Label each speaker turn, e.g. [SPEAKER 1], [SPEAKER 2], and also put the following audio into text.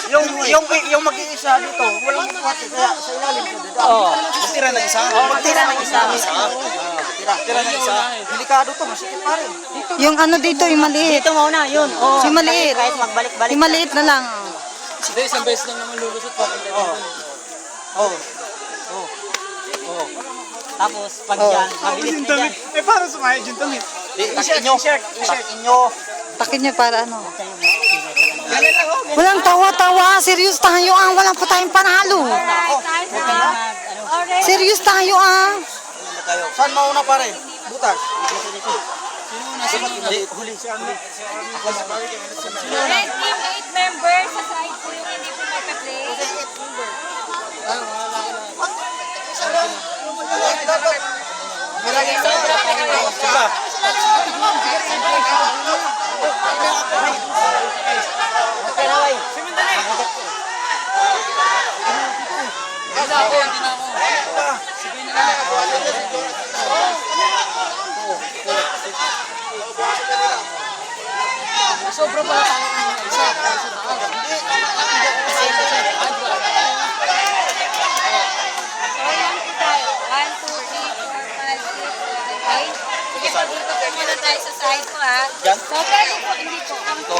[SPEAKER 1] Yung mag-iisa dito, walang bukwate, kaya sa ilalim ko dito. Oo. Magtira ng isa? Oo, magtira ng isa. Tira ng isa. Delikado to, masikip pa rin.
[SPEAKER 2] Yung ano dito, yung maliit.
[SPEAKER 3] Dito muna, yun. Oh,
[SPEAKER 2] Yung maliit.
[SPEAKER 3] Kahit magbalik-balik.
[SPEAKER 2] Yung maliit na lang.
[SPEAKER 4] Hindi, isang beses lang naman lulusot pa.
[SPEAKER 1] Oo.
[SPEAKER 3] Tapos, pag yan, mabilis na yan.
[SPEAKER 4] Eh, parang sumayad yung damit.
[SPEAKER 1] Takin nyo. Takin nyo.
[SPEAKER 2] Takin niyo para ano. Walang tawa-tawa. Serious tayo ah. Walang pa tayong panalo. Serious tayo ah.
[SPEAKER 1] Saan mauna pa rin? Butas. Huli.
[SPEAKER 5] Red team 8 members sa side ko yung hindi po magka-play.
[SPEAKER 4] Sobra pala tayo ng isa.
[SPEAKER 5] Ayan po tayo. 1, 2, 3, 4, 5, 6, 7, 8. Sige, pag-dito po muna tayo sa side ko ha. So, pwede po, hindi po.